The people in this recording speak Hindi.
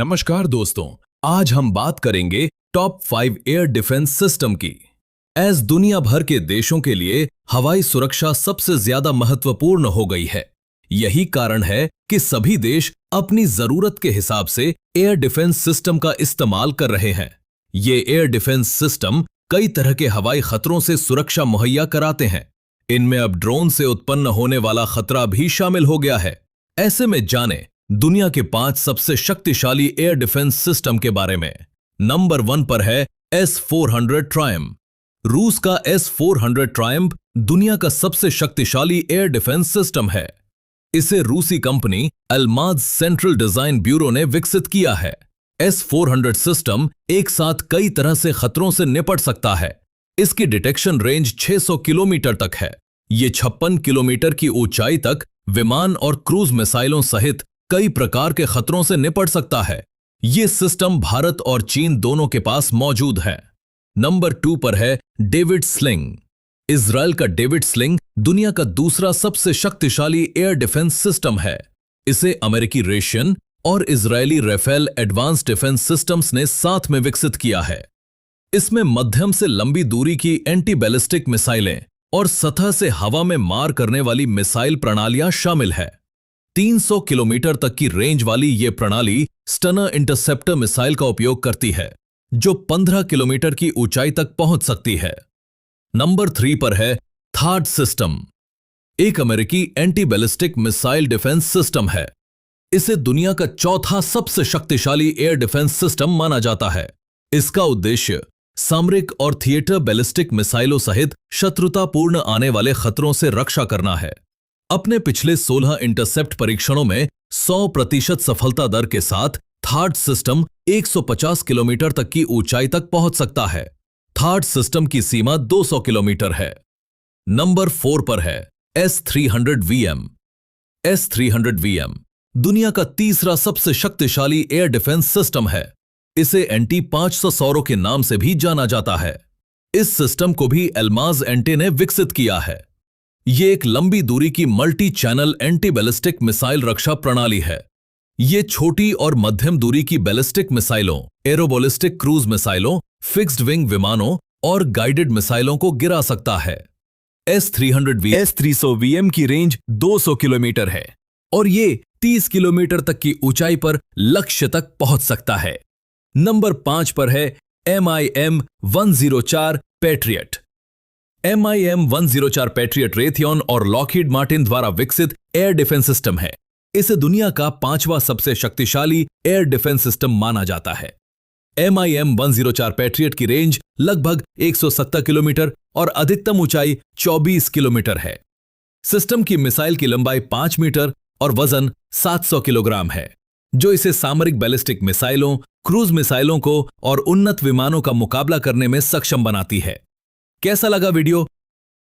नमस्कार दोस्तों, आज हम बात करेंगे टॉप 5 एयर डिफेंस सिस्टम की। एज दुनिया भर के देशों के लिए हवाई सुरक्षा सबसे ज्यादा महत्वपूर्ण हो गई है। यही कारण है कि सभी देश अपनी जरूरत के हिसाब से एयर डिफेंस सिस्टम का इस्तेमाल कर रहे हैं। ये एयर डिफेंस सिस्टम कई तरह के हवाई खतरों से सुरक्षा मुहैया कराते हैं। इनमें अब ड्रोन से उत्पन्न होने वाला खतरा भी शामिल हो गया है। ऐसे में जाने दुनिया के 5 सबसे शक्तिशाली एयर डिफेंस सिस्टम के बारे में। नंबर 1 पर है S-400 ट्रायम्फ। रूस का S-400 ट्रायम्फ दुनिया का सबसे शक्तिशाली एयर डिफेंस सिस्टम है। इसे रूसी कंपनी अल्माज सेंट्रल डिजाइन ब्यूरो ने विकसित किया है। S-400 सिस्टम एक साथ कई तरह से खतरों से निपट सकता है। इसकी डिटेक्शन रेंज 600 किलोमीटर तक है। ये 56 किलोमीटर की ऊंचाई तक विमान और क्रूज मिसाइलों सहित कई प्रकार के खतरों से निपट सकता है। ये सिस्टम भारत और चीन दोनों के पास मौजूद है। नंबर 2 पर है डेविड स्लिंग। इजराइल का डेविड स्लिंग दुनिया का दूसरा सबसे शक्तिशाली एयर डिफेंस सिस्टम है। इसे अमेरिकी रेशियन और इजरायली राफेल एडवांस डिफेंस सिस्टम्स ने साथ में विकसित किया है। इसमें मध्यम से लंबी दूरी की एंटी बैलिस्टिक मिसाइलें और सतह से हवा में मार करने वाली मिसाइल प्रणालियां शामिल है। 300 किलोमीटर तक की रेंज वाली ये प्रणाली स्टनर इंटरसेप्टर मिसाइल का उपयोग करती है, जो 15 किलोमीटर की ऊंचाई तक पहुंच सकती है। नंबर 3 पर है थार्ड सिस्टम। एक अमेरिकी anti ballistic missile defence system है। इसे दुनिया का चौथा सबसे शक्तिशाली एयर डिफेंस सिस्टम माना जाता है। इसका उद्देश्य सामरिक और थिएटर बैलिस्टिक मिसाइलों सहित शत्रुतापूर्ण आने वाले खतरों से रक्षा करना है। अपने पिछले 16 इंटरसेप्ट परीक्षणों में 100% सफलता दर के साथ थार्ड सिस्टम 150 किलोमीटर तक की ऊंचाई तक पहुंच सकता है। थार्ड सिस्टम की सीमा 200 किलोमीटर है। नंबर 4 पर है S-300VM। S-300VM दुनिया का तीसरा सबसे शक्तिशाली एयर डिफेंस सिस्टम है। इसे NT-500 सौरों के नाम से भी जाना जाता है। इस सिस्टम को भी अल्माज एंटे ने विकसित किया है। ये एक लंबी दूरी की multi channel anti ballistic missile रक्षा प्रणाली है। ये छोटी और मध्यम दूरी की बैलिस्टिक मिसाइलों, एरोबोलिस्टिक क्रूज मिसाइलों, फिक्स्ड विंग विमानों और गाइडेड मिसाइलों को गिरा सकता है। S-300VM की रेंज 200 किलोमीटर है और ये 30 किलोमीटर तक की ऊंचाई पर लक्ष्य तक पहुंच सकता है। नंबर 5 पर है MIM-104 patriot. MIM-104 patriot Raytheon और लॉकहीड मार्टिन द्वारा विकसित एयर डिफेंस सिस्टम है। इसे दुनिया का 5वां सबसे शक्तिशाली एयर डिफेंस सिस्टम माना जाता है। MIM-104 पैट्रियट की रेंज लगभग 170 किलोमीटर और अधिकतम ऊंचाई 24 किलोमीटर है। सिस्टम की मिसाइल की लंबाई 5 मीटर और वजन 700 किलोग्राम है, जो इसे सामरिक बैलिस्टिक मिसाइलों, क्रूज मिसाइलों को और उन्नत विमानों का मुकाबला करने में सक्षम बनाती है। कैसा लगा वीडियो?